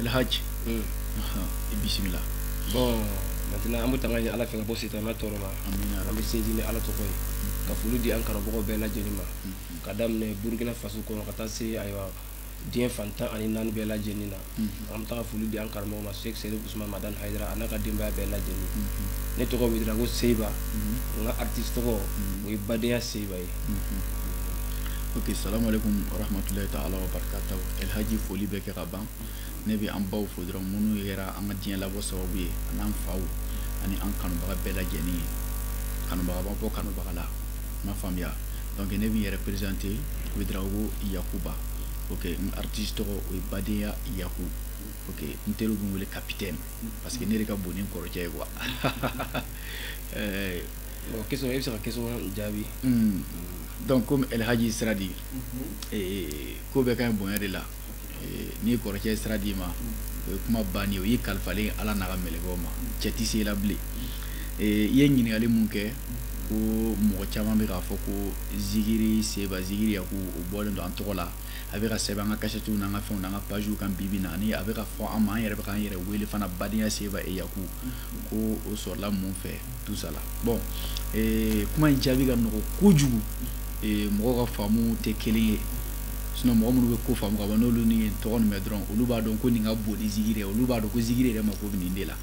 El Hadj. Bismillah. Bon, maintenant, on va aller faire un boss et un autre. On va essayer de aller trouver. Quand vous dites encore beaucoup bella jenima. Kadam ne Burkina Faso kono kata se aywa. Dien fanta ani nan bella jenina. Am ta fulu di encore mo ma Sheikh Serif Ousmane Madan Haidara anaka dimba bella jeni. Ne to ko widra go seba. Nga artiste ko wi badia seba yi. Ok, salam alaikum wa rahmatullahi ta'ala wa barakatuh. El Hadji foli beke raban. Nebi an baw fo dron munu yera an diɲɛ labɔ sababu ye an faw ani an kanubaga bɛɛ lajɛlen ye kanubaga b'a bɔ kanubaga la ma faamuya donc ne bi yɛrɛ présenter Ouedraogo Yakuba ok n artiste tɔgɔ o ye Badenya Yaku ok n teriw bɛ n wele capitaine parce que ne de ka bon ni n kɔrɔkɛ ye quoi bon question e bɛ se ka question jaabi donc comme El Hadji sera di ko bɛɛ ka ɲi bonya de la ni kɔrɔkɛ sira di ma o ye kuma banni o ye kalifalen ala n'a ka mɛlɛkɛw ma cɛ tɛ se la bilen i ye ɲininkali mun kɛ ko mɔgɔ caman bɛ k'a fɔ ko Zigiri Seba Zigiri Yaku o bɔlen don an tɔgɔ la a bɛ ka sɛbɛn an ka kasetu n'an ka fɛnw n'an ka pagew kan bibi na ani a bɛ ka fɔ an ma an yɛrɛ bɛ k'an yɛrɛ wele fana Badenya Seba Yaku ko o sɔrɔla mun fɛ tout ça la bon kuma in jaabi ka nɔgɔ kojugu mɔgɔw ka faamu tɛ kelen ye sinon mɔgɔ minnu bɛ ko faamu ka ban n'olu ni tɔgɔ nin mɛn dɔrɔn olu b'a dɔn ko nin ka bon ni Zigiri ye olu b'a dɔn ko Zigiri yɛrɛ mako bɛ nin de la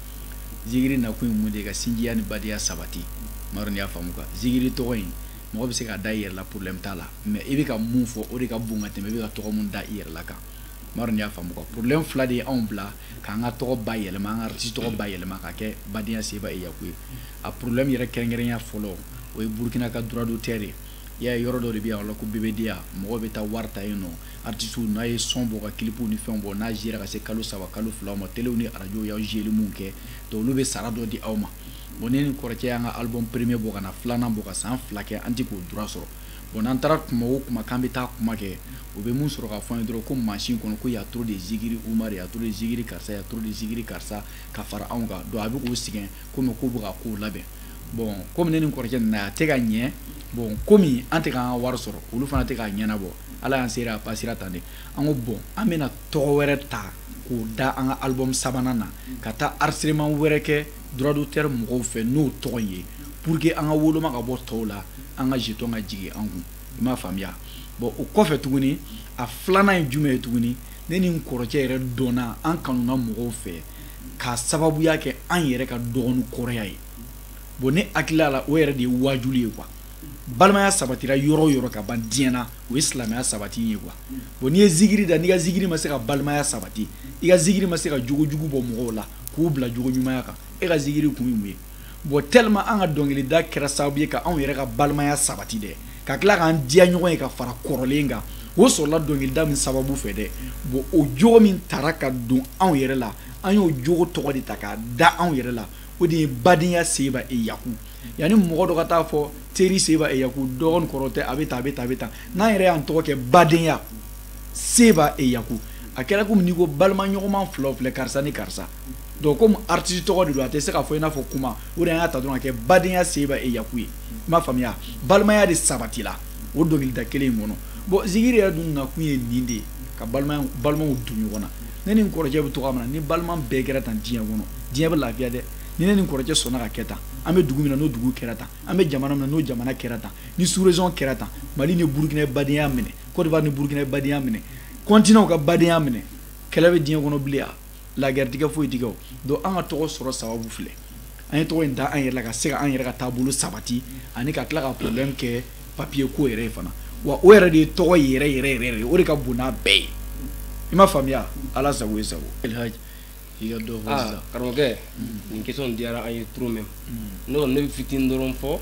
Zigiri nakun ye mun de ye ka sinjiya ni badenya sabati maa dɔn y'a faamu quoi Zigiri tɔgɔ in mɔgɔ bɛ se ka da i yɛrɛ la problème t'a la mais i bɛ ka mun fɔ o de ka bon ka tɛmɛ i bɛ ka tɔgɔ mun da i yɛrɛ la kan maa dɔn y'a faamu quoi problème fila de ye anw bila k'an ka tɔgɔ bayɛlɛma an ka artiste tɔgɔ bayɛlɛma ka kɛ Badenya Seba Yaku ye a problème yɛrɛ kɛrɛnkɛrɛnya fɔlɔ o ye Burkina ka droit d'auteur ye il y a yɔrɔ dɔ de bɛ yan o la ko BBDA mɔgɔ bɛ taa wari ta yen nɔ artistes n'a ye son bɔ ka clipw ni fɛnw bɔ n'a gérera ka se kalo 3 kalo 2 ma telew ni radio y'aw gérer mun kɛ donc olu bɛ sara dɔ di aw ma bon ne ni kɔrɔkɛ y'an ka album premier bɔ ka na filanan bɔ ka san 2 kɛ an tɛ k'o droit sɔrɔ bon n'an taara kuma o kuma k'an bɛ taa kuma kɛ o bɛ mun sɔrɔ ka fɔ an ye dɔrɔn ko machine kɔnɔ ko y a trop de Zigiri Umar y a trop de Zigiri karisa y a trop de Zigiri karisa ka fara anw kan donc a bɛ k'o sɛgɛn komi k'o bɛ ka kow labɛn bon comme ne ni kɔrɔkɛ nana a tɛ ka ɲɛ bon komi an tɛ k'an ka wari sɔrɔ olu fana tɛ k'a ɲɛnabɔ ala y'an sera a pasira tan de an ko bon an bɛna tɔgɔ wɛrɛ ta k'o da an ka album sabanan na ka taa enregistrement wɛrɛ kɛ droit d'auteur mɔgɔw fɛ n'o tɔgɔ in ye pour que an ka woloma ka bɔ tɔw la an ka jeton ka jigin an kun i m'a faamuya bon o kɔfɛ tuguni a filanan ye jumɛn ye tuguni ne ni n kɔrɔkɛ yɛrɛ dɔnna an kanuna mɔgɔw fɛ k'a sababuya kɛ an yɛrɛ ka dɔgɔnu kɔrɔya ye bon ne hakilila la o yɛrɛ de ye wajuli ye quoi balimaya sabatira yɔrɔ yɔrɔ ka ban diɲɛ na o ye silamɛya sabati ye quoi bon n'i ye Zigiri da n'i ka Zigiri ma se ka balimaya sabati i ka Zigiri ma se ka jogo jugu bɔ mɔgɔw la k'u bila jogo ɲumanya kan e ka Zigiri kun ye mun ye bon tellement an ka dɔnkilida kɛra sababu ye ka anw yɛrɛ ka balimaya sabati dɛ ka tila k'an diya ɲɔgɔn ye ka fara kɔrɔlen kan o sɔrɔla dɔnkilida min sababu fɛ dɛ bon o jogo min tara ka don anw yɛrɛ la an y'o jogo tɔgɔ de ta k'a da anw yɛrɛ la o de ye Badenya Seba Yaku yani mɔgɔ dɔ ka taa fɔ teri Seba Yaku dɔgɔnin kɔrɔ tɛ a bɛ tan a bɛ tan a bɛ tan n'an yɛrɛ y'an tɔgɔ kɛ Badenya Seba Yaku a kɛra komi n'i ko balima ɲɔgɔnma filaw filɛ karisa ni karisa donc comme artiste tɔgɔ de don a tɛ se ka fɔ i n'a fɔ kuma o de y'a ta dɔrɔn ka kɛ Badenya Seba Yaku ye i m'a faamuya balimaya de sabatila o dɔnkilida kelen in kɔnɔ bon Zigiri yɛrɛ dun nakun ye nin de ye ka balimaw don ɲɔgɔn na ne ni n kɔrɔkɛ bɛ togoya min na ni balima bɛɛ kɛra tan diɲɛ kɔnɔ diɲɛ bɛ lafiya dɛ ni ne ni n kɔrɔkɛ sɔnna ka kɛ tan an bɛ dugu min na n'o dugu kɛra tan an bɛ jamana min na n'o jamana kɛra tan ni sous région kɛra tan Mali ni Burkina Badenya minɛ Côte d'Ivoire ni Burkina Badenya minɛ continent ka Badenya minɛ kɛlɛ bɛ diɲɛ kɔnɔ bilen la guerre tigɛ foyi tigɛ o donc an ka tɔgɔ sɔrɔ sababu filɛ an ye tɔgɔ in da an yɛrɛ la ka se ka an yɛrɛ ka taabolo sabati ani ka tila ka problème kɛ papier ko yɛrɛ ye fana wa o yɛrɛ de ye tɔgɔ yɛrɛ yɛrɛ yɛrɛ o de ka bon n'a bɛɛ ye i m'a faamuya ala sago ye sago El Hadj i ka dɔ fɔ sisan karamɔgɔkɛ nin question diyara an ye trop même ne kɔni ne bɛ fitinin dɔrɔn fɔ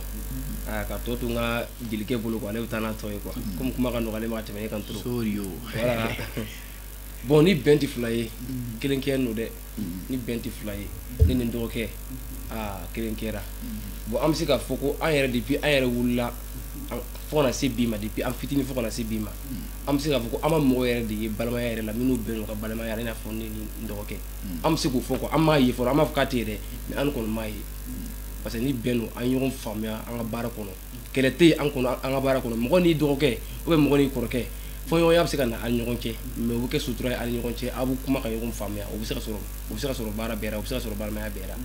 ka tɔ to n ka jelikɛ bolo quoi ne bɛ taa n'a tɔ ye quoi comme kuma ka nɔgɔ ale ma ka tɛmɛ e kan trop sori o voilà bon ni bɛn tɛ fila ye kelen kɛ n'o dɛ ni bɛn tɛ fila ye ne ni n dɔgɔkɛ kelen kɛra bon an bɛ se k'a fɔ ko an yɛrɛ depuis an yɛrɛ wulila fo kana se bi ma depuis an fitinin fo kana se bi ma an bɛ se k'a fɔ ko an ma mɔgɔ yɛrɛ de ye balimaya yɛrɛ la minnu bɛn n'u ka balimaya i n'a fɔ ne ni n dɔgɔkɛ an bɛ se k'o fɔ quoi an m'a ye fɔlɔ an m'a fɔ k'a tɛ ye dɛ mais an kɔni m'a ye parce que ni bɛn don an ye ɲɔgɔn faamuya an ka baara kɔnɔ kɛlɛ tɛ yen an ka baara kɔnɔ mɔgɔ n'i dɔgɔkɛ ou bien mɔgɔ n'i kɔrɔkɛ fo ɲɔgɔnya bɛ se ka na ali ɲɔgɔn cɛ mais o bɛ kɛ sutura ye ali ɲɔgɔn cɛ a b'u kuma ka ɲɔgɔn faamuya o bɛ se ka sɔrɔ baara bɛɛ la o bɛ se ka sɔrɔ balimaya bɛɛ la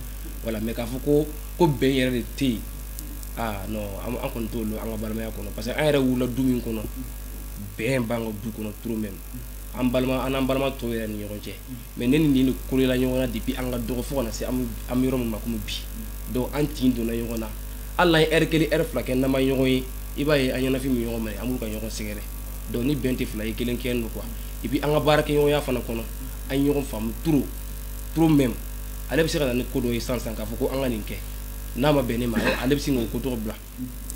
voilà mais k'a fɔ ko bɛn yɛrɛ de tɛ yen non an kɔni t'o dɔn an ka balimaya kɔnɔ parce que an yɛrɛ wulila du min kɔnɔ bɛn b'an ka du kɔnɔ trop même an n'an balima tɔw yɛrɛ ni ɲɔgɔn cɛ mais ne ni nin de kolela ɲɔgɔn na depuis an ka dɔgɔ fo ka na se an bɛ yɔrɔ min ma komi bi donc an tin donna ɲɔgɔn na hali n'an ye heure kelen heure fila kɛ n'an ma ɲɔgɔn ye i b'a ye an ɲɛnafin bɛ ɲɔgɔn minɛ an b'u ka ɲɔgɔn sɛgɛrɛ donc ni bɛn tɛ fila ye kelen kɛlen don quoi et puis an ka baara kɛ ɲɔgɔnya fana kɔnɔ an ye ɲɔgɔn faamu trop même ale bɛ se ka na ni ko dɔ ye sisan k'a fɔ ko an ka nin kɛ n'a ma bɛn ne ma ale bɛ se k'o ko tɔgɔ bila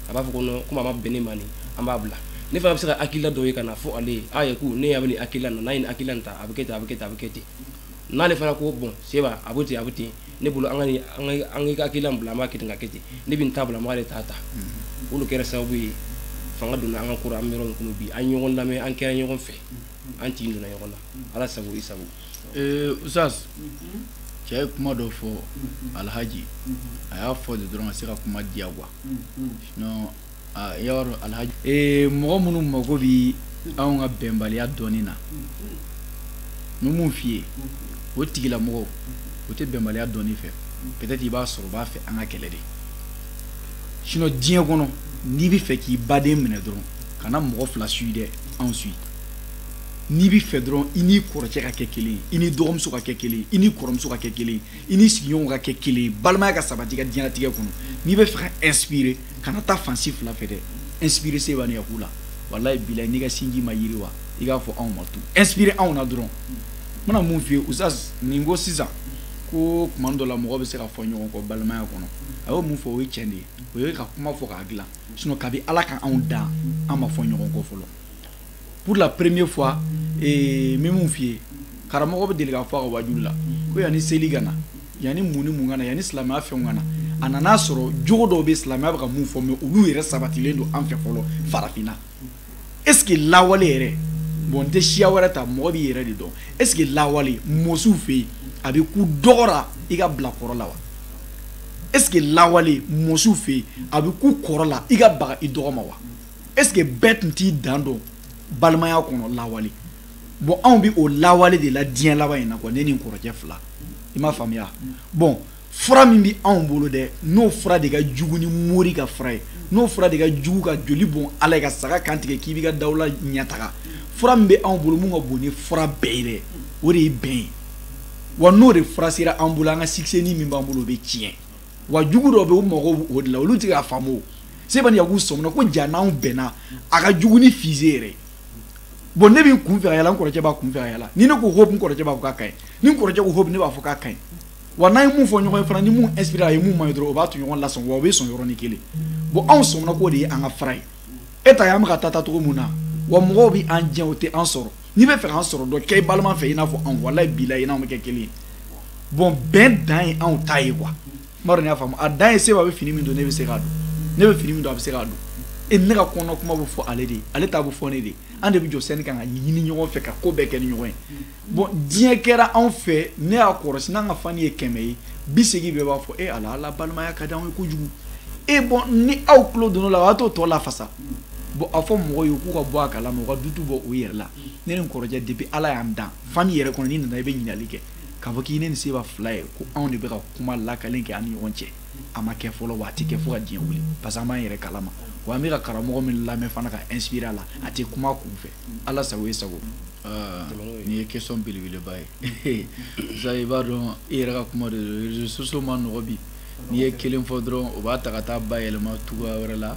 a b'a fɔ ko non komi a ma bɛn ne ma nin an b'a bila ne fana bɛ se ka hakilila dɔ ye ka na fɔ ale ye a ye ko ne y'a bɛ nin hakilila na n'a ye nin hakilila nin ta a bɛ kɛ ten a bɛ kɛ ten a bɛ kɛ ten n'ale fana ko bon seba a bɛ ten a bɛ ten ne bolo an ka hakilila bila an b'a kɛ ten ka kɛ ten ne bɛ nin ta bila an b'ale ta olu kɛra sababu ye fanga donna an ka kɔrɔ an bɛ yɔrɔ min kɔnɔ bi an ɲɔgɔn lamɛn an kɛra ɲɔgɔn fɛ an tin donna ɲɔgɔn na ala sago i sago Oustaz cɛ ye kuma dɔ fɔ Alhaji a y'a fɔ de dɔrɔn ka se ka kuma diya quoi sinon yɔrɔ Alhaji mɔgɔ minnu mago bi anw ka bɛnbaliya dɔɔnin na n bɛ mun f'i ye o tigilamɔgɔ o tɛ bɛnbaliya dɔɔnin fɛ peut-être i b'a sɔrɔ u b'a fɛ an ka kɛlɛ de sinon diɲɛ kɔnɔ n'i bɛ fɛ k'i baden minɛ dɔrɔn kana mɔgɔ fila suit dɛ anw suit n'i bɛ fɛ dɔrɔn i n'i kɔrɔcɛ ka kɛ kelen ye i n'i dɔgɔmuso ka kɛ kelen ye i n'i kɔrɔmuso ka kɛ kelen ye i n'i sigiɲɔgɔnw ka kɛ kelen ye balimaya ka sabati ka diɲɛlatigɛ kɔnɔ n'i bɛ fɛ ka inspirer kana taa fansi fila fɛ dɛ inspirer se b'a ni yakun la walayi bilayi n'i ka sinji ma yiriwa i k'a fɔ anw ma tu inspirer anw na dɔrɔn n bɛna mun f'i ye Oustaz nin ko sisan ko tuma dɔ la mɔgɔ bɛ se ka fɔ ɲɔgɔn kɔ balimaya kɔnɔ a y'o mun fɔ o ye tiɲɛ de ye o ye ka kuma fɔ k'a dilan sinon kabi Ala ka anw dan an ma fɔ ɲɔgɔn kɔ fɔlɔ pour la première fois n bɛ mun f'i ye karamɔgɔ bɛ deli k'a fɔ a ka wajulu la ko yanni seli ka na yanni mun ni mun ka na yanni silamɛya fɛnw ka na a nana sɔrɔ jogo dɔw bɛ silamɛya bɛ ka mun fɔ mais olu yɛrɛ sabatilen don an fɛ fɔlɔ farafinna est ce que lawale yɛrɛ bon n tɛ siya wɛrɛ ta mɔgɔ b'i yɛrɛ de dɔn est ce que lawale mɔsiw fɛ yen a bɛ ku dɔgɔra i ka bila kɔrɔ la wa est ce que lawale mɔsiw fɛ yen a bɛ ku kɔrɔ la i ka baga i dɔgɔ ma wa est ce que bɛɛ tun t'i dan dɔn balimaya kɔnɔ lawale bon anw bɛ o lawale de la diɲɛ laban in na quoi ne ni n kɔrɔkɛ fila i m'a faamuya bon fura min bɛ anw bolo dɛ n'o fura de ka jugu ni mori ka fura ye n'o fura de ka jugu ka joli bɔn ala ye ka saga kan tigɛ k'i b'i ka dawula ɲɛtaga fura min bɛ anw bolo mun ka bon ni fura bɛɛ ye dɛ o de ye bɛn ye wa n'o de fura sera an bolo an ka succès min b'an bolo o bɛ tiɲɛ wa jugu dɔw bɛ yen u mago b'o de la olu tɛ k'a faamu o Sebani Yaku sɔmina ko ja n'anw bɛnna a ka jugu ni Fize yɛrɛ bon ne bɛ n kun fɛ ka yala n kɔrɔkɛ b'a kun fɛ ka yala ni ne ko hope n kɔrɔkɛ b'a fɔ k'a ka ɲi ni n kɔrɔkɛ ko hope ne b'a fɔ k'a ka ɲi wa n'an ye mun fɔ ɲɔgɔn ye fana ni mun inspiré a ye mun man ye dɔrɔn o b'a to ɲɔgɔn lasɔn wa o bɛ sɔn yɔrɔnin kelen bon anw sɔmina k'o de ye an ka fara ye e ta ye an bɛ ka taa cogo mun na wa mɔgɔw bɛ an jɛn o tɛ an sɔrɔ n'i bɛ fɛ k'an sɔrɔ dɔ kɛ i balima fɛ i n'a fɔ anw walayi bilayi n'anw bɛ kɛ kelen ye bon bɛn dan ye anw ta ye quoi n b'a dɔn n'i y'a faamu a dan ye Seba bɛ fini min don ne bɛ se k'a don ne bɛ fini min don a bɛ se k'a don e ne ka kɔnɔ kuma bɛ fɔ ale de ye ale t'a bɛ fɔ ne de ye an de bɛ jɔ sɛni kan ka ɲini ɲɔgɔn fɛ ka ko bɛɛ kɛ ni ɲɔgɔn ye bon diɲɛ kɛra anw fɛ ne y'a kɔrɔsi n'an ka fani ye 100 ye 80 bɛɛ b'a fɔ ala balimaya ka di anw ye kojugu bon ni aw tulo donn'o la a b'a to tɔ lafasa bon a fɔ mɔgɔw ye k'u ka bɔ a kalama u ka dutu bɔ u yɛrɛ la ne ni n kɔrɔkɛ depuis Ala y'an dan fani yɛrɛ kɔnɔ n'i nana i bɛ ɲininkali kɛ k'a fɔ k'i ne ni Seba fila ye ko anw de bɛ ka kuma lakalen kɛ an ni ɲɔgɔn cɛ a ma kɛ fɔlɔ wa a tɛ kɛ fo ka diɲɛ wuli parce que an b'an yɛrɛ kalama wa an bɛ ka karamɔgɔ min lamɛn fana ka inspirer a la a tɛ kuma kun fɛ Ala sago i sago nin ye question belebeleba ye sisan i b'a dɔn i yɛrɛ ka kuma de don réseaux sociaux ma nɔgɔ bi n'i ye kelen fɔ dɔrɔn o b'a ta ka taa bayɛlɛma cogoya wɛrɛ la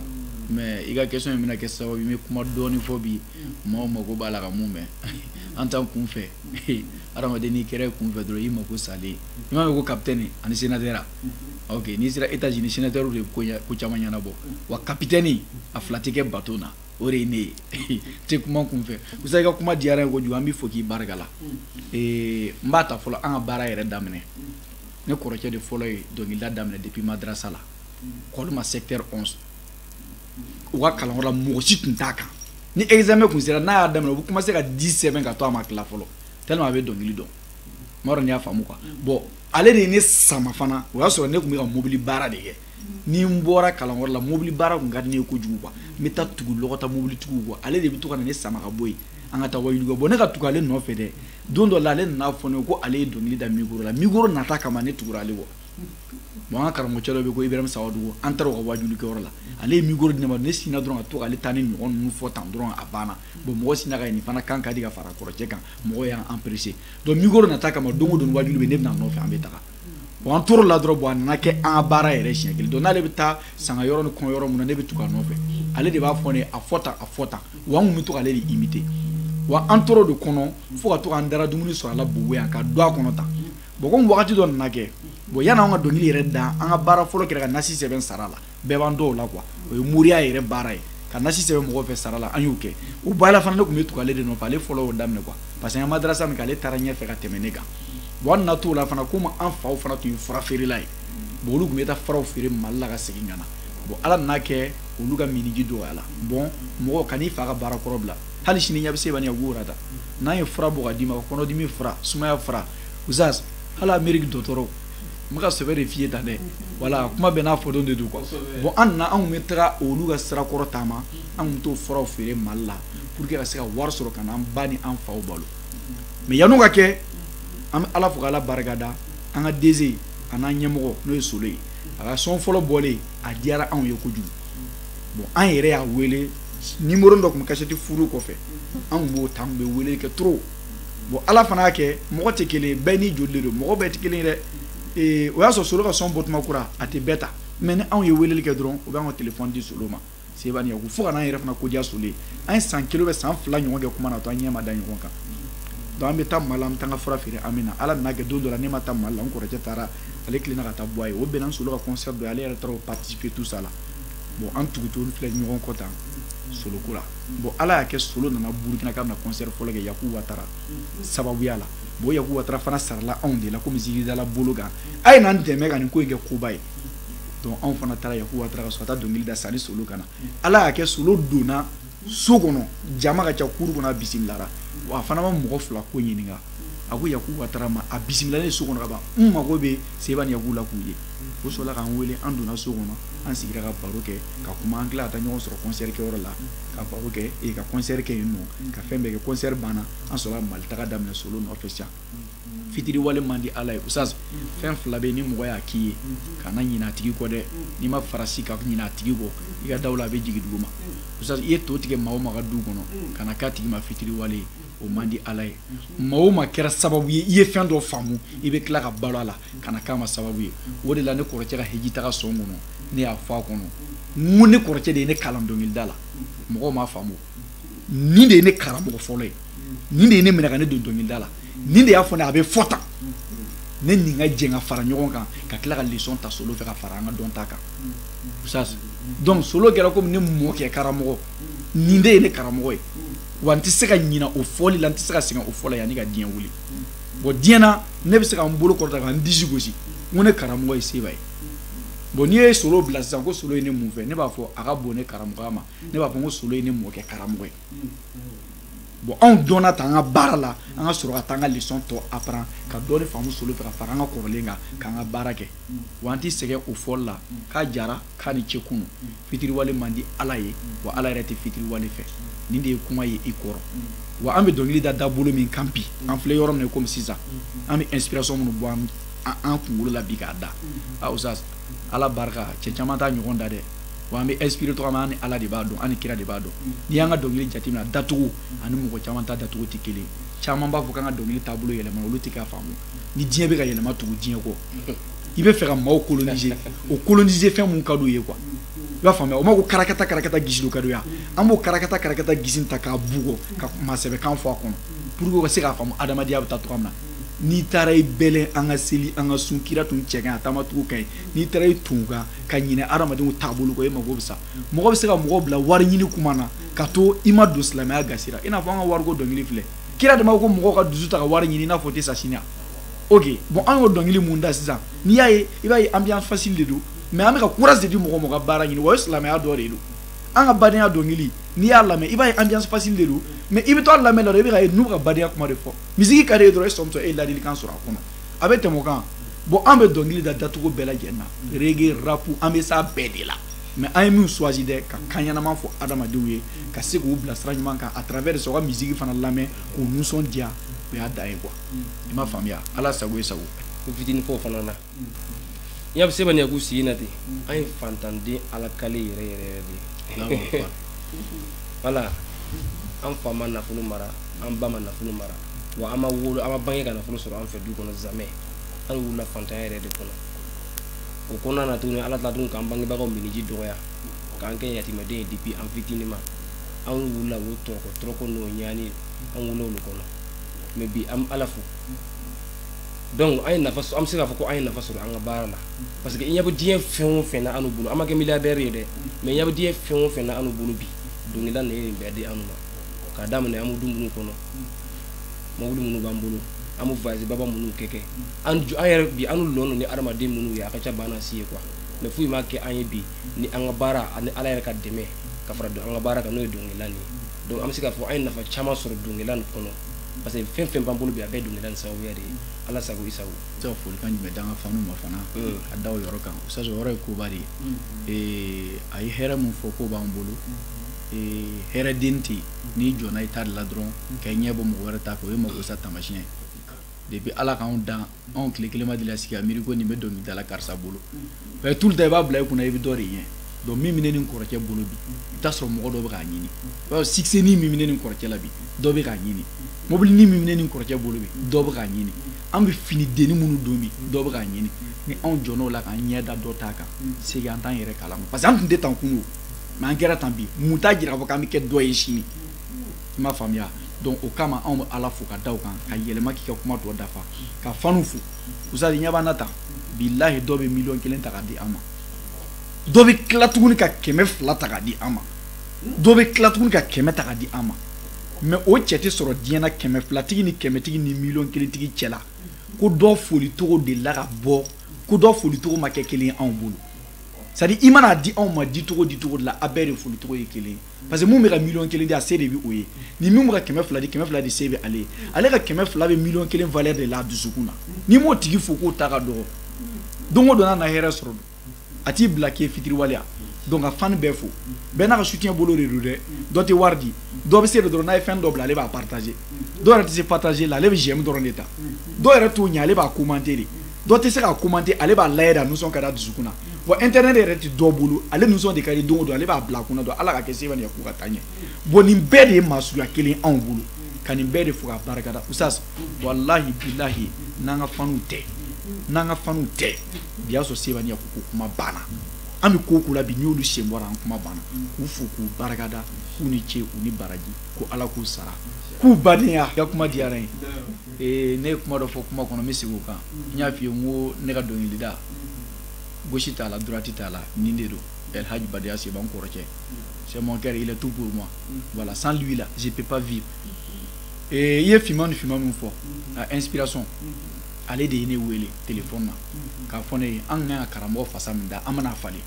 mais i ka question in bɛna kɛ sababu i bɛ kuma dɔɔni fɔ bi mɔgɔw mago b'a la ka mun mɛn an t'an kun fɛ adamaden n'i kɛra kun fɛ dɔrɔn i mako salen i m'a mɛn ko capitaine ani sénateur ok n'i sera États-Unis sénateur de bɛ ko caman ɲɛnabɔ wa capitaine a fila tɛ kɛ bateau na o de ye ne ye tɛ kuma kun fɛ Musa i ka kuma diyara n ye kojugu an b'i fo k'i barika la n b'a ta fɔlɔ an ka baara yɛrɛ daminɛ ne kɔrɔkɛ de fɔlɔ ye dɔnkilida daminɛ depuis madrasa la Kolma secteur 11 u ka kalanyɔrɔ la mɔgɔ si tun t'a kan ni examen kun sera n'a y'a daminɛ u bɛ commencer ka 10 sɛbɛn ka to a ma tila fɔlɔ tellement a bɛ dɔnkili dɔn n b'a dɔn n'i y'a faamu quoi bon ale de ye ne sama fana o y'a sɔrɔ ne tun bɛ ka mobili baara de kɛ ni n bɔra kalanyɔrɔ la mobili baara kun ka di ne ye kojugu quoi n bɛ taa tugu lɔgɔta mobili tigiw kɔ ale de bɛ to ka na ne sama ka bɔ yen an ka taa wajulu kɛ bon ne ka tugu ale nɔfɛ dɛ don dɔ la ale nana fɔ ne ko ale ye dɔnkili da micro la micro nata kama ne tugura ale kɔ bon an ka karamɔgɔcɛ dɔ bɛ ko Ibrahima Sawadugu an taara o ka wajulu kɛyɔrɔ la ale ye micro di ne ma ne sinna dɔrɔn ka to k'ale taa ni ɲɔgɔn ninnu fɔ tan dɔrɔn a banna bon mɔgɔ sinna ka nin fana kan ka di ka fara kɔrɔcɛ kan mɔgɔ y'an empressé donc micro nata kama don o don wajulu bɛ ne bɛna nɔfɛ an bɛ taga bon an tora la dɔrɔn bon a nana kɛ an ka baara yɛrɛ siɲɛ kelen donc n'ale bɛ taa sanga yɔrɔ ni kɔn yɔrɔ mun na ne bɛ tugu a nɔfɛ ale de b'a fɔ ne a fɔ tan wa an kun bɛ to k'ale de imiter wa an tora o de kɔnɔ fo ka to k'an dara dumuni sɔrɔ a la bobo yan ka don a kɔnɔ tan bon comme wagati dɔ nana kɛ bon yanni an ka dɔnkili yɛrɛ da an ka baara fɔlɔ kɛra ka nasi sɛbɛn sara la bɛɛ b'an dɔw la quoi o ye moriya yɛrɛ baara ye ka nasi sɛbɛn mɔgɔ fɛ sara la an y'o kɛ o baara fana ne kun bɛ tugu ale de nɔfɛ ale fɔlɔ y'o daminɛ quoi parce que an madrasa min kɛ ale taara ɲɛfɛ ka tɛmɛ ne kan bon an nana t'o la fana komi an faw fana tun ye fura feerela ye bon olu tun bɛ taa furaw feere Mali la ka segin ka na bon ala nana kɛ olu ka miniji dɔgɔyala bon mɔgɔ kan'i fa ka baara kɔrɔ bila hali sini ɲɛ bɛ se bani Yagu ta n'an ye fura bɔ ka d'i ma kɔnɔdimi fura sumaya fura Oustaz hali Amérique dɔgɔtɔrɔw n bɛ ka sɛbɛ de f'i ye tan dɛ voilà kuma bɛɛ n'a fɔdon de don quoi bon an nana an kun bɛ taga olu ka sira kɔrɔ taama an kun bɛ t'o furaw feere Mali la pour que ka se ka wari sɔrɔ ka na an ba ni an faw balo mais yan'o ka kɛ an bɛ ala fo k'ala barikada an ka DG a n'an ɲɛmɔgɔ n'o ye Solo ye a ka sɔn fɔlɔ bɔlen a diyara anw ye kojugu bon an yɛrɛ y'a wele numéro dɔ tun bɛ cassette furu kɔfɛ an kun b'o ta an kun bɛ wele kɛ trop bon ala fana y'a kɛ mɔgɔ tɛ kelen ye bɛɛ n'i joli de don mɔgɔ bɛɛ tɛ kelen ye dɛ o y'a sɔrɔ Solo ka sɔn bɔtuma kura a tɛ bɛɛ ta mais ni anw ye weleli kɛ dɔrɔn u b'an ka téléphone di Solo ma Sebani Yagu fo ka n'an yɛrɛ fana ko diya Solo ye an ye san 1 san 2 ɲɔgɔn kɛ kuma na to an ɲɛ ma da ɲɔgɔn kan donc an bɛ taa Mali la an bɛ taa an ka fura feere an bɛ na ala nana kɛ don dɔ la ne ma taa Mali la n kɔrɔkɛ taara ale tilenna ka taa bɔ a ye o bɛnna Solo ka concert dɔ ye ale yɛrɛ taara o participer tout ça la bon an tugutogolu filɛ ɲɔgɔn kɔ tan Solo ko la bon ala y'a kɛ Solo nana Burukina k'a bɛna concert fɔlɔ kɛ Yakubu Watara sababuya la bon Yakubu Watara fana sarala anw de la komi zigidala bolo kan a ye n'an dɛmɛ ka nin ko in kɛ koba ye donc anw fana taara Yakubu Watara ka sɔrɔ ka taa dɔnkili da sani Solo kana ala y'a kɛ Solo donna so kɔnɔ jama ka ca kuru kɔnɔ a bisimilara wa a fana ma mɔgɔ fila ko ɲininka a ko Yakubu Watara ma a bisimilalen so kɔnɔ ka ban n mago bɛ Sebani Yagu la k'u ye o sɔrɔla k'an wele an donna so kɔnɔ an sigira ka baro kɛ ka kuma an tila ka taa ɲɔgɔn sɔrɔ concert kɛyɔrɔ la ka baro kɛ ka concert kɛ yen nɔ ka fɛn bɛɛ kɛ concert banna an sɔrɔla Mali taga daminɛ Solo nɔfɛ sisan fitiri wale man di ala ye Oustaz fɛn fila bɛ ni mɔgɔ y'a k'i ye kana ɲinɛ a tigi kɔ dɛ n'i ma farasi ka ɲinɛ a tigi kɔ i ka daw la a bɛ jigin dugu ma Oustaz i ye to tigɛ maa o maa ka du kɔnɔ kana k'a tigi ma fitiri wale ye o man di ala ye maa o maa kɛra sababu ye i ye fɛn dɔ faamu i bɛ tila ka balo a la kana k'a ma sababu ye o de la ne kɔrɔkɛ ka hiji taga sɔn kɔnɔ ne y'a fɔ a kɔnɔ n ko ne kɔrɔkɛ de ye ne kalan dɔnkilida la mɔgɔw m'a faamu nin de ye ne karamɔgɔ fɔlɔ ye nin de ye ne minɛ ka ne don dɔnkilida la nin de y'a fɔ ne a bɛ fɔ tan ne nin ka jɛn ka fara ɲɔgɔn kan ka tila ka leçon ta Solo fɛ ka fara an ka dɔn ta kan Oustaz donc Solo kɛra komi ne mɔkɛ karamɔgɔ nin de ye ne karamɔgɔ ye wa n tɛ se ka ɲinɛ o fɔli la n tɛ se ka sɛgɛn o fɔla yanni ka diɲɛ wuli bon diɲɛ na ne bɛ se ka n bolo kɔrɔta ka n disi gosi n ko ne karamɔgɔ ye Seba ye bon n'i ye Solo bila sisan ko Solo ye ne mun fɛ ne b'a fɔ a ka bon ne karamɔgɔya ma ne b'a fɔ ko Solo ye ne mɔkɛ karamɔgɔ ye bon anw dɔnna ta an ka baara la an ka sɔrɔ ka taa an ka leçon tɔ apprendre ka dɔɔni faamu Solo fɛ ka fara an ka kɔrɔlen kan k'an ka baara kɛ wa an tɛ sɛgɛn o fɔli la k'a jara k'a ni ce kunu fitiri wale man di ala ye wa ala yɛrɛ tɛ fitiri wale fɛ nin de ye kuma ye i kɔrɔ wa an bɛ dɔnkili da dabolo min kan bi an filɛ yɔrɔ min na komi sisan an bɛ inspiration minnu bɔ an kunkolo la bi k'a da Oustaz ala barika cɛ caman t'a ɲɔgɔn da dɛ wa an bɛ inspiré tɔgɔ min an ni ala de b'a dɔn an ni kira de b'a dɔn n'i y'an ka dɔnkili jateminɛ datugu ani mɔgɔ caman ta datugu tɛ kelen caman b'a fɔ k'an ka dɔnkili taabolo yɛlɛma olu tɛ k'a faamu ni diɲɛ bɛ ka yɛlɛma tugu diɲɛ kɔ i bɛ fɛ ka maaw coloniser o coloniser fɛn mun ka d'u ye quoi i b'a faamuya o ma ko karakata gisilo ka d'u ye an b'o karakata gisi ta k'a bugɔ ka masɛbɛkan fɔ a kɔnɔ pour que u ka se k'a faamu adamadenya bɛ taa cogoya min na n'i taara i bɛlɛn an ka seli an ka sun kira tun cɛ kan a taamatogo ka ɲi n'i taara i tun kan ka ɲinɛ adamadenw taabolo kɔ e mago bɛ sa mɔgɔ bɛ se ka mɔgɔ bila wari ɲini kuma na ka to i ma don silamɛya gasira i n'a fɔ an ka wariko dɔnkili filɛ kira de ma ko mɔgɔw ka dusu ta ka wari ɲini i n'a fɔ o tɛ sa sini ok bon an y'o dɔnkili mun da sisan n'i y'a ye i b'a ye ambiance facile de don mais an bɛ ka courage de di mɔgɔ ma ka baara ɲini wa o ye silamɛya dɔ de don an ka badenya dɔnkili n'i y'a lamɛn i b'a ye ambiance facile de don mais i bɛ to a lamɛn la dɔrɔn i bɛ ka ye n'u ka badenya kuma de fɔ misiki ka di ye dɔrɔn e sɔmitɔ e ye ladilikan sɔrɔ a kɔnɔ a bɛ tɛmɛ o kan bon an bɛ dɔnkili da dacogo bɛɛ lajɛlen na reggae rap an bɛ s'a bɛɛ de la mais an ye min choisi dɛ ka kan ɲɛnama fɔ adamadenw ye ka se k'u bila sira ɲuman kan à travers de ka musique fana lamɛn k'u nisɔndiya o y'a dan ye quoi i m'a faamuya ala sago i sago ko fitinin fɔ o fana na n y'a sɛbɛn ya k'u sigi na ten an ye fantanden alakale yɛrɛ yɛrɛ de voilà an fa ma nafolo mara an ba ma nafolo mara wa an ma wolo an ma bange ka nafolo sɔrɔ an fɛ du kɔnɔ jamais an wulila fantanya yɛrɛ de kɔnɔ o kɔnɔna na tuguni ala tila tuguni k'an bangebagaw miniji dɔgɔya k'an kɛ yatimɛden ye depuis an fitinin ma an wulila o tɔrɔkɔ n'o ɲani an wulila olu kɔnɔ mais bi an ala fo donc an ye nafa an bɛ se k'a fɔ ko an ye nafa sɔrɔ an ka baara la parce que i ɲɛ bɛ diɲɛ fɛn o fɛn na an n'u bolo an ma kɛ milliardaire ye dɛ mais i ɲɛ bɛ diɲɛ fɛn o fɛn na an n'u bolo bi dɔnkilida nin ye nin bɛɛ di an ma k'a daminɛ an bɛ du minnu kɔnɔ mobili minnu b'an bolo an bɛ voyage baba minnu kɛ an yɛrɛ bi an n'u lɔn ni adamaden minnu ye a ka ca ba na si ye quoi mais foyi ma kɛ an ye bi ni an ka baara ani ala yɛrɛ ka dɛmɛ ka fara an ka baara kan n'o ye dɔnkilida nin ye donc an bɛ se k'a fɔ an ye nafa caman sɔrɔ dɔnkilida nin kɔnɔ parce que fɛn fɛn b'an bolo bi a bɛɛ dɔnkilida nin sababuya de ye ala sago i sago se ka folikan jumɛn d'an ka fanu ma fana ka da o yɔrɔ kan o yɔrɔ ye koba de ye a ye hɛrɛ min fɔ ko b'an bolo hɛrɛ den tɛ n'i jɔnna i ta de la dɔrɔn ka ɲɛ bɔ mɔgɔ wɛrɛ ta kan o ye magosa taamasiyɛn depuis ala k'anw dan anw tile kelen ma deli ka sigi a miiri ko nin bɛ dɔnkilida la karisa bolo mais tout le temps i b'a bila i kunna i bɛ dɔ de ɲɛ donc min minɛ nin kɔrɔkɛ bolo bi i t'a sɔrɔ mɔgɔ dɔ bɛ k'a ɲini i b'a fɔ succès ni min minɛ nin kɔrɔkɛ la bi dɔ bɛ k'a ɲini mobili ni min minɛ nin kɔrɔkɛ bolo bi dɔ bɛ k'a ɲini an bɛ fini denni minnu don bi dɔ bɛ k'a ɲini ni anw jɔn'o la k'an ɲɛ da dɔ t'a kan segi an t'an yɛrɛ kalama parce que an tun tɛ tan kunun mais an kɛra tan bi mun t'a jira k'a fɔ k'an bɛ kɛ dɔ ye sini i m'a faamuya donc o kama anw bɛ ala fo ka da o kan ka yɛlɛma k'i ka kuma tɔ dafa ka fanu fo usadi ɲɛ b'an na tan bilahi dɔ bɛ 1,000,000 ta k'a di an ma dɔ bɛ tila tuguni ka 200 ta k'a di an ma dɔ bɛ tila tuguni ka 100 ta k'a di an ma mais o cɛ tɛ sɔrɔ diɲɛ na 200 tigi ni 100 tigi ni 1,000,000 tigi cɛla ko dɔ foli togo de la ka bɔ ko dɔ foli togo ma kɛ kelen ye anw bolo c'est à dire i mana di anw ma di togo de la a bɛɛ de foli togo ye kelen ye parce que mun bɛ ka 1,000,000 di a se de bɛ o ye ni min bɛ ka 200 di 200 di se bɛ ale ye ale ka 200 bɛ 1,000,000 valeur de la a dusukun na n'i m'o tigi fo k'o ta ka dɔgɔ don o don n'a na hɛrɛ sɔrɔ a t'i bila k'i ye fitiriwaleya donc a fan bɛɛ fo bɛɛ n'a ka soutien bolo de don dɛ dɔ tɛ wari di dɔ bɛ se de dɔrɔn n'a ye fɛn dɔ bila ale b'a partager dɔw yɛrɛ tɛ se partager la ale bɛ j'aime dɔrɔn de ta dɔw yɛrɛ t'o ɲɛ ale b'a commenter de dɔ tɛ se k'a commenter ale b'a layɛ de a nisɔn ka da dusukun na wa internet yɛrɛ tɛ dɔ bolo ale nisɔn de ka di don o don ale b'a bila a kunna dɔn ala ka kɛ se bɛ nin ye k'u ka taa ɲɛ bon nin bɛɛ de ye maa suguya kelen anw bolo ka nin bɛɛ de fo ka barikada usas walahi bilahi n'an ka fanuw tɛ bi y'a sɔrɔ se bɛ nin ye ko kuma banna an bɛ ko la bi n'i y'olu sen bɔra an kuma banna k'u fo k'u barikada k'u ni ce u ni baraji ko ala k'u sara k'u badenya i ka kuma diyara n ye ne ye kuma dɔ fɔ kuma kɔnɔ n bɛ segin o kan n y'a f'i ye n ko ne ka dɔnkilida gauche t'a la droite t'a la nin de don El Hadj Badaya Seba n kɔrɔkɛ c'est mon cœur il est tout pour moi voilà sans lui là je peux pas vivre i ye finman ni finman min fɔ a inspiration ale de ye ne wele téléphone na k'a fɔ ne ye an kan ka karamɔgɔ fasa min da an bɛna falen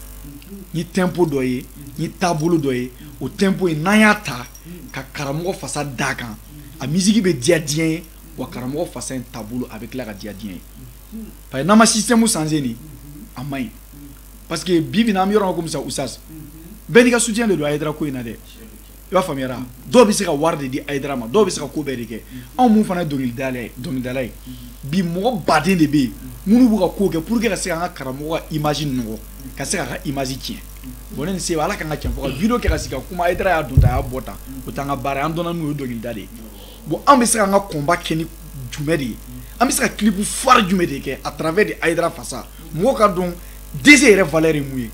ni tempo dɔ ye ni taabolo dɔ ye o tempo in n'an y'a ta ka karamɔgɔ fasa d'a kan a musique bɛ diya diɲɛ ye wa karamɔgɔ fasa in taabolo a bɛ tila ka diya diɲɛ ye parce que n'an ma système changer nin a man ɲi parce que bi bi in an bɛ yɔrɔ min komi sisan usas bɛɛ n'i ka soutien de don Hayidara ko in na dɛ i b'a faamuyara dɔw bɛ se ka wari de di Hayidara ma dɔw bɛ se ka ko bɛɛ de kɛ anw mun fana ye dɔnkilidala ye bi mɔgɔ baden de bɛ yen minnu b'u ka ko kɛ pour que ka se k'an ka karamɔgɔ ka image nɔgɔ ka se k'a ka image tiɲɛ bon ne ni se ala kan ka tiɲɛ fɔ ka video kɛ ka sigi ka kuma Hayidara y'a don ta a y'a bɔ tan o t'an ka baara ye an donna n'o ye dɔnkilida de ye bon an bɛ se k'an ka combat kɛ ni jumɛn de ye an bɛ se ka clip fari jumɛn de kɛ à travers de Hayidara fasa mɔgɔw ka dɔn DG yɛrɛ valeur ye mun ye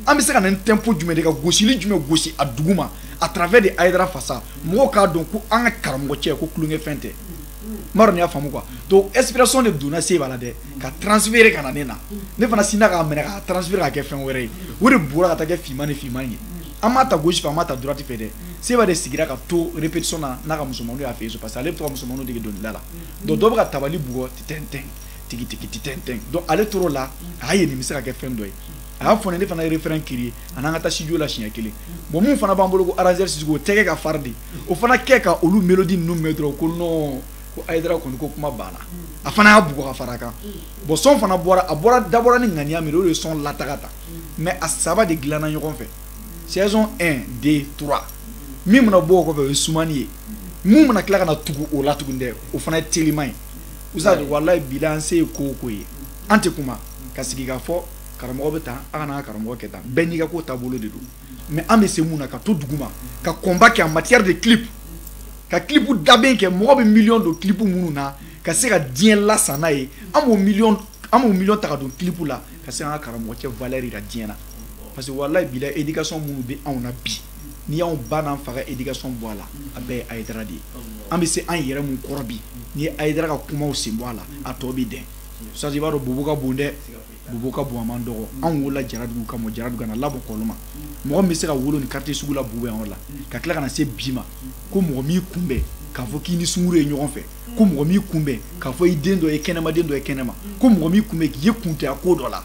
an bɛ se ka na ni tempo jumɛn de ka gosili jumɛn gosi a dugu ma à travers de Hayidara fasa mɔgɔw k'a dɔn ko an ka karamɔgɔ cɛ ko kulonkɛ fɛn tɛ maro ni y'a faamu quoi donc inspiration de donna se b'a la dɛ ka transférer ka na ne na ne fana sinna k'a minɛ k'a transférer ka kɛ fɛn wɛrɛ ye o de bɔra ka taa kɛ finman ni finman ye an m'a ta gauche fɛ an m'a ta droite fɛ dɛ Seba de sigira ka to répétition na n'a ka musomanninw y'a fɛ yen parce que ale bɛ to ka musomanninw dege dɔnkilida la donc dɔ bɛ ka tabali bugɔ titɛntɛn tigi tigi titɛntɛn donc ale tor'o la a y'a ye nin bɛ se ka kɛ fɛn dɔ ye a y'a fɔ ne fana ye référent créer a n'an ka taa studio la siɲɛ kelen bon mun fana b'an bolo ko arrangeur studio o tɛgɛ ka fari de o fana kɛ ka olu mélodie ninnu mɛn dɔrɔn ko non ko Aïdara kɔni ko kuma banna a fana y'a bugɔ ka fara kan bon son fana bɔra a bɔra dabɔra ni ŋaniya min o de ye son lataga ta mais a saba de dilanna ɲɔgɔn fɛ saison 1 2 3 min mana bɔ o kɔfɛ o ye sumani ye mun mana tila ka na tugu o la tuguni dɛ o fana ye telima ye usadi wallahi bi an se ye ko o ko ye an tɛ kuma ka sigi ka fɔ karamɔgɔ bɛ tan a kana karamɔgɔ kɛ tan bɛɛ n'i ka ko taabolo de don mais an bɛ se mun na ka to duguma ka combat kɛ en matière de clip ka clip dabɛn kɛ mɔgɔ bɛ million don clip minnu na ka se ka diɲɛ lasan n'a ye an b'o million ta ka don clip la ka se an ka karamɔgɔ cɛ valeur yira diɲɛ na parce que wallahi bi la éducation minnu bɛ anw na bi ni y'anw ba n'an fa ka éducation bɔ a la a bɛɛ ye Aïdara de ye an bɛ se an yɛrɛ mun kɔrɔ bi ni ye Aïdara ka kumaw sen bɔ a la a tɔ bɛ dɛn sadi i b'a dɔn bobo ka bon dɛ bobo ka bon a man dɔgɔ anw wolola Jaradugu kama Jaradugu kana labɔ kɔlɔn ma mɔgɔ min bɛ se ka wolo ni quartier sugu la bobo yan yɔrɔ la ka tila ka na se bi ma ko mɔgɔ m'i kunbɛn k'a fɔ k'i ni sunguru ye ɲɔgɔn fɛ ko mɔgɔ m'i kunbɛn k'a fɔ i den dɔ ye kɛnɛma den dɔ ye kɛnɛma ko mɔgɔ m'i kunbɛn k'i ye kuntɛya ko dɔ la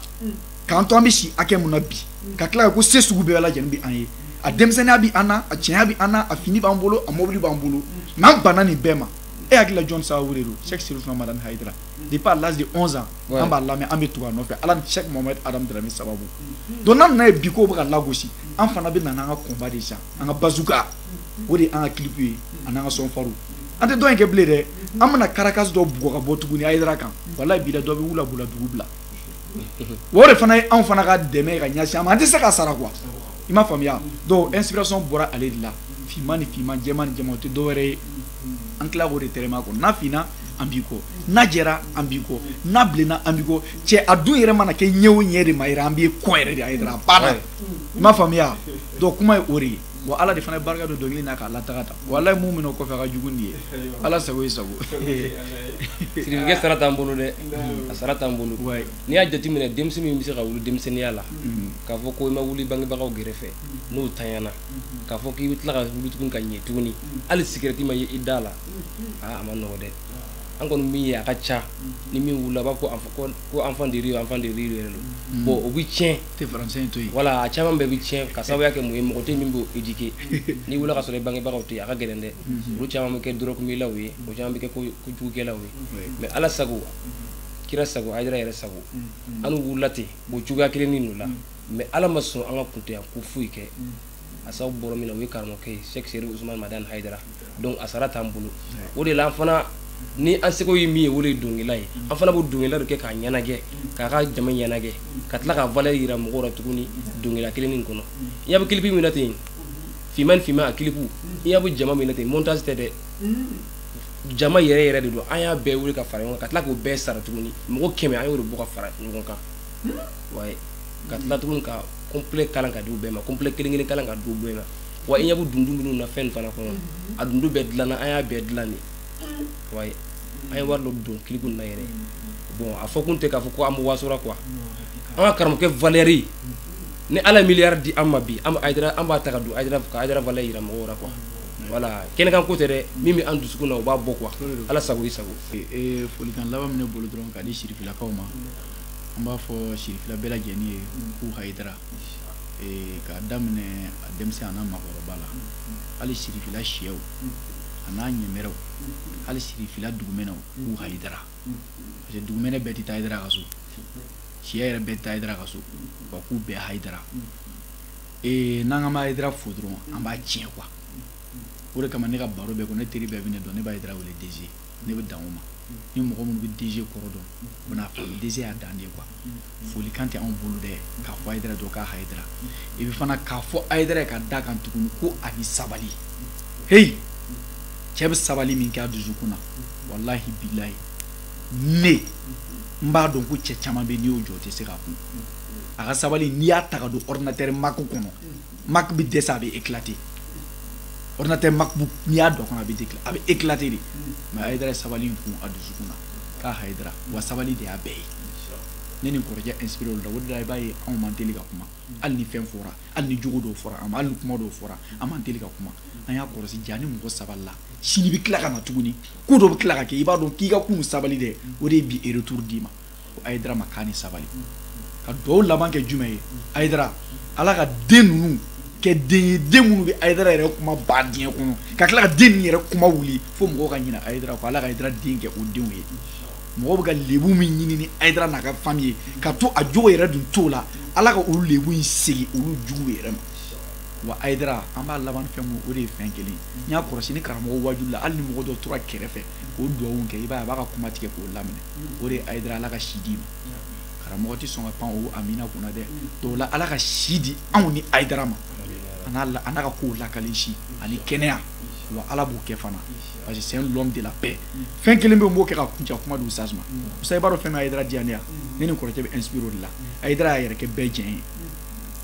k'an to an bɛ si hakɛ mun na bi ka tila ko se sugu bɛɛ lajɛlen bɛ an ye a denmisɛnninya bɛ an na a cɛnya bɛ an na a fini b'an bolo a mobili b'an bolo mais an banna nin bɛɛ ma e hakili la jɔn sababu de don Cheikh Sirif Madame Aïdara depuis à l'âge de 11 ans an b'a lamɛn an bɛ tugu a nɔfɛ ala ni Cheikh Mohamed Adam Dramé sababu donc n'an nana ye bi k'o bɛ ka lagosi an fana bɛ na n'an ka combat de sisan an ka bazooka o de ye an ka clip ye ani an ka sonfaru an tɛ dɔ in kɛ bilen dɛ an bɛna Caracas dɔ bugɔ ka bɔ tuguni Aïdara kan wallahi bi la dɔ bɛ wula dugu bila o de fana ye anw fana ka dɛmɛ ka ɲɛsin an ma an tɛ se ka sara quoi i m'a faamuya donc inspiration bɔra ale de la finman ni finman jɛman ni jɛman o tɛ dɔwɛrɛ ye an tila k'o de tɛrɛma kɔ n'a finna an b'i kɔ n'a jɛra an b'i kɔ n'a bilenna an b'i kɔ cɛ a dun yɛrɛ mana kɛ ɲɛ o ɲɛ de ma yɛrɛ an b'i kɔ yɛrɛ de a yɛrɛ a banna i m'a faamuya donc kuma ye o de ye wa ala de fana ye barika don dɔnkili n'a k'a lataga ta wallahi mun minɛ o kɔfɛ a ka jugu nin ye ala sago ye sago sirikɛ sara t'an bolo dɛ a sara t'an bolo n'i y'a jateminɛ denmisɛnnin min bɛ se ka wuli denmisɛnninya la k'a fɔ ko i ma wuli bangebagaw gɛrɛfɛ n'o tanyana k'a fɔ k'i bɛ tila ka wuli tuguni ka ɲɛ tuguni hali sigɛrɛti ma ye i da la a ma nɔgɔ dɛ an kɔni min ye a ka ca ni min wulila a b'a fɔ ko enfant de rire yɛrɛ don bon o bɛ tiɲɛ tɛ français to ye voilà a caman bɛɛ bɛ tiɲɛ ka sababuya kɛ mun ye mɔgɔ tɛ min b'o éduquer n'i wulila ka sɔrɔ i bangebagaw tɛ yen a ka gɛlɛn dɛ olu caman bɛ kɛ dɔrɔgumilaw ye o caman bɛ kɛ kojugukɛlaw ye mais ala sago kira sago Aïdara yɛrɛ sago an wulila ten o cogoya kelen nin de la mais ala ma sɔn an ka kuntɛya ko foyi kɛ a sababu bɔra min na o ye karamɔgɔkɛ ye Cheikh Sirif Ousmane Madane Aïdara donc a sara t'an bolo o de la an fana ni an seko ye min ye o de ye dɔnkilida ye an fana b'o dɔnkilida de kɛ k'a ɲɛnajɛ k'a ka jama ɲɛnajɛ ka tila ka valeur yira mɔgɔw la tuguni dɔnkilida kelen nin kɔnɔ i y'a bɛ clip min na ten finman a clipu i y'a bɛ jama min na ten montage tɛ dɛ jama yɛrɛ yɛrɛ de don an y'a bɛɛ wuli ka fara ɲɔgɔn kan ka tila k'o bɛɛ sara tuguni mɔgɔ 100 an y'o de bɔ ka fara ɲɔgɔn kan wayi ka tila tuguni ka complet kalan ka di u bɛɛ ma complet kelen kelen kalan ka di u bɛɛ ma wa i ɲɛ bɛ dundu minnu na fɛn fana kɔnɔ a dundu bɛɛ dilanna an y'a bɛɛ dilan de wayi an ye wari dɔ don clip na yɛrɛ bon a fɔ kun tɛ k'a fɔ ko an bɛ wasora quoi an ka karamɔgɔkɛ valeur ni ala ye miliyari di an ma bi an b'a ta ka don ka Aïdara valeur yira mɔgɔw la quoi voilà kɛnɛkan ko tɛ dɛ min bɛ an dusukun na o b'a bɔ quoi ala sago i sago folikan laban min ne bolo dɔrɔn k'a di sirifilakaw ma an b'a fɔ sirifila bɛɛ lajɛlen ye k'u Aïdara k'a daminɛ a denmisɛn a n'a maakɔrɔba la hali sirifila sɛw a n'a ɲɛmɛrɛw hali sirifila dugumɛnɛw k'u Aïdara parce que dugumɛnɛ bɛɛ tɛ taa Aïdara ka so sɛ yɛrɛ bɛɛ tɛ taa Aïdara ka so wa k'u bɛɛ Aïdara n'an ka ma Aïdara fo dɔrɔn an b'a tiɲɛ quoi o de kama ne ka baro bɛɛ ko ne teri bɛɛ bɛ ne dɔn ne b'a Aïdara wele DG ne bɛ dan o ma ni mɔgɔ minnu bɛ DG kɔrɔ dɔn u bɛna faamu DG y'a dan de ye quoi folikan tɛ anw bolo dɛ k'a fɔ Aïdara dɔn k'a Aïdara et puis fana k'a fɔ Aïdara ye ka da kan tuguni ko a ni sabali hey cɛ bɛ sabali min kɛ a dusukun na wallahi bilahi ne n b'a dɔn ko cɛ caman bɛ n'i y'o jɔ o tɛ se ka kun a ka sabali n'i y'a ta ka don ordinateur Mac kɔnɔ Mac bɛ dɛsɛ a bɛ éclater ordinateur MacBook n'i y'a dɔn kɔnɔ a bɛ éclater de mais Aïdara ye sabali in kun a dusukun na k'a Aïdara wa sabali de y'a bɛɛ ye ne ni kɔrɔkɛ inspiré o la o de la i b'a ye anw man teli ka kuma hali ni fɛn fɔra hali ni jogo dɔw fɔra a ma hali ni kuma dɔw fɔra an man teli ka kuma an y'a kɔlɔsi ja ni mɔgɔ sabalila sini bɛ tila ka na tuguni ko dɔ bɛ tila ka kɛ i b'a dɔn k'i ka kun sabali dɛ o de ye bi retour d'i ma ko Aïdara ma k'a ni sabali ka duwawu laban kɛ jumɛn ye Aïdara ala ka den ninnu kɛ den minnu bɛ Hayidara yɛrɛ kuma ba diɲɛ kɔnɔ ka tila ka den nin yɛrɛ kuma wuli fo mɔgɔw ka ɲina Hayidara ko Ala ka Hayidara den kɛ o denw ye mɔgɔw bɛ ka lebu min ɲini ni Hayidara n'a ka famille ye ka to a jogo yɛrɛ dun t'o la Ala ka olu lebu in segin olu jugu yɛrɛ ma wa Hayidara an b'a laban fɛn mun o de ye fɛn kelen n y'a kɔlɔsi ni karamɔgɔ wajulu la hali ni mɔgɔ dɔ tora kɛrɛfɛ k'o dugawu kɛ i b'a ye a b'a ka kuma tigɛ k'o laminɛ o de ye Hayidara Ala ka si di ma karamɔgɔ tɛ sɔn ka pan o Amina kunna dɛ dɔw la Ala ka si di anw ni Hayidara ma a n'a ka kow lakali si ani kɛnɛya wa Ala b'o kɛ fana parce que c'est l'homme de la paix fɛn kelen bɛ n b'o kɛ ka kuncɛ kuma di Usaz ma Usa i b'a dɔn fɛn min Hayidara diya ne ya ne ni kɔrɔkɛ bɛ inspiré o de la Hayidara y'a yɛrɛ kɛ bɛɛ jɛn ye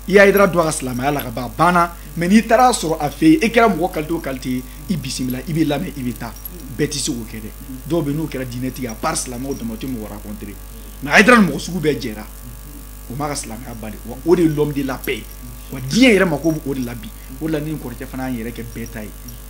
i Hayidara don a ka silamɛya la ka ban a banna mais n'i taara sɔrɔ a fɛ yen i kɛra mɔgɔ qualité o qualité ye i bisimila i bɛ lamɛn i bɛ taa bɛɛ tɛ se k'o kɛ dɛ dɔw bɛ n'o kɛra diinɛtigi à part silamɛw dama o tɛ mɔgɔ rencontré mais Hayidara ni mɔgɔ sugu bɛɛ jɛra o m'a ka silamɛya bali wa o de ye l'homme de la paix wa diɲɛ yɛrɛ mako bɛ o de la bi o de la ne ni kɔrɔkɛ fana y'an yɛrɛ kɛ bɛɛ ta ye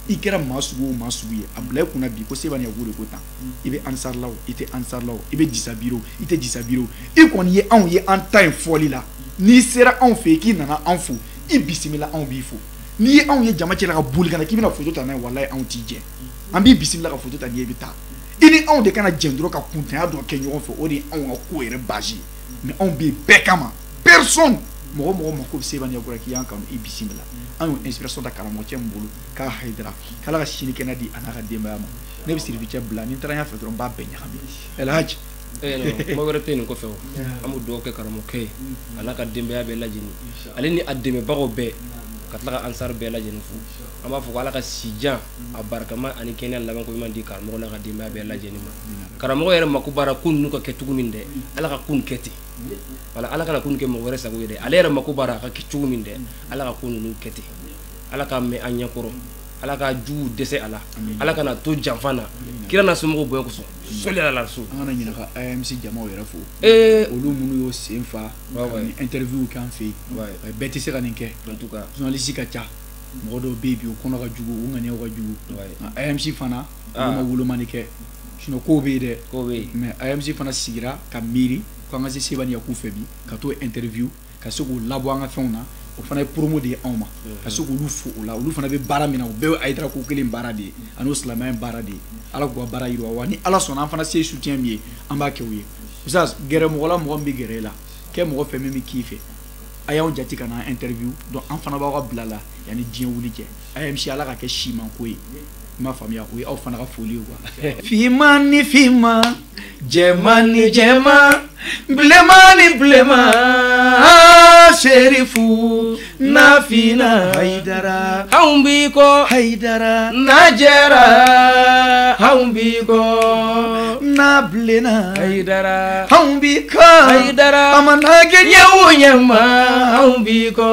i kɛra maa sugu o maa sugu ye a bila i kunna bi ko Sebani Yaku de ko tan i bɛ Ansar la o i tɛ Ansar la o i bɛ Disabiri o i tɛ Disabiri o i kɔni ye anw ye an ta in fɔli la n'i sera anw fɛ yen k'i nana anw fo i bisimila anw b'i fo n'i ye anw ye jama cɛla ka boli ka na k'i bɛna photo ta n'a ye walayi anw t'i jɛ an b'i bisimila ka photo ta n'i ye i bɛ taa i ni anw de kana jɛn dɔrɔn ka kuntanya dɔ kɛ ɲɔgɔn fɛ o de ye anw ka ko yɛrɛ base ye mais anw bɛ yen bɛɛ kama personne mɔgɔ mako bɛ Sebani Yaku la k'i y'an kanu i bisimila an y'o inspiration ta karamɔgɔ cɛ min bolo k'a Hayidara k'Ala ka sini kɛnɛ di a n'a ka denbaya ma ne bɛ Sirifi cɛ bila ni n taara ɲɛfɛ dɔrɔn n b'a bɛɛ ɲagami El Hadj kuma wɛrɛ tɛ nin kɔfɛ o an bɛ dugawu kɛ karamɔgɔkɛ ye a n'a ka denbaya bɛɛ lajɛlen ale ni a dɛmɛbagaw bɛɛ ka tila ka Ansar bɛɛ lajɛlen fo an b'a fɔ ko Ala ka sijan a barikama ani kɛnɛya laban ko ɲuman di karamɔgɔ n'a ka denbaya bɛɛ lajɛlen ma karamɔgɔ yɛrɛ mako b'ara ko ninnu ka kɛ cogo min dɛ Ala ka ko nin kɛ ten wala Ala kana ko nin kɛ mɔgɔ wɛrɛ sago ye dɛ ale yɛrɛ mako b'ara a ka kɛ cogo min dɛ Ala ka ko ninnu kɛ ten Ala ka mɛn an ɲɛkɔrɔ Ala ka jugu dɛsɛ a la Ala kana to janfa na kira n'a somɔgɔw bonya kosɔn sɔli Ala la so an kana ɲinɛ ka AMC jamaw yɛrɛ fo olu minnu y'o sen fa ka ni interview k'an fɛ yen bɛɛ tɛ se ka nin kɛ en tout cas journaliste ka ca mɔgɔ dɔw bɛ yen bi o kɔnɔ ka jugu o ŋaniyaw ka jugu AMC fana olu ma wolomani kɛ sinon kow bɛ yen dɛ kow bɛ yen mais AMC fana sigira ka miiri ko an ka se Sebani Yaku fɛ bi ka t'o interview ka se k'o labɔ an ka fɛnw na o fana ye promo de ye anw ma ka se k'olu fo o la olu fana bɛ baara min na o bɛɛ ye Hayidara ko kelen baara de ye ani o silamɛya baara de ye Ala k'u ka baara yiriwa wa ni Ala sɔnna an fana se soutien min ye an b'a kɛ o ye Usaz gɛrɛ mɔgɔ la mɔgɔ min bɛ gɛrɛ e la kɛ mɔgɔ fɛn min bɛ k'i fɛ a y'aw jate ka na interview donc an fana b'aw ka bila la yanni diɲɛ wuli cɛ AMC Ala ka kɛ siman ko ye i m'a faamuya o ye aw fana ka foli ye quoi finman ni finman jɛman ni jɛman bilenman ni bilenman Sherifu nafina Hayidara anw b'i kɔ Hayidara n'a jɛra anw b'i kɔ n'a bilenna Hayidara anw b'i kɔ Hayidara a mana kɛ ɲɛ o ɲɛ ma anw b'i kɔ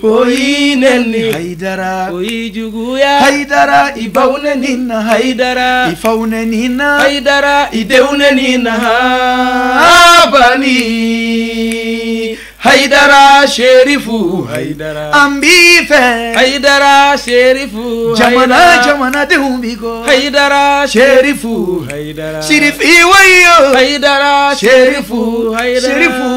o y'i nɛni Hayidara o y'i juguya Hayidara i baw nɛni na Hayidara i faw nɛni na Hayidara i denw nɛni na bani Hayidara Sherifu Hayidara an b'i fɛ Hayidara Sherifu jamanadenw b'i kɔ Hayidara Sherifu Hayidara Sirifi wayo Hayidara Sherifu Hayidara Sherifu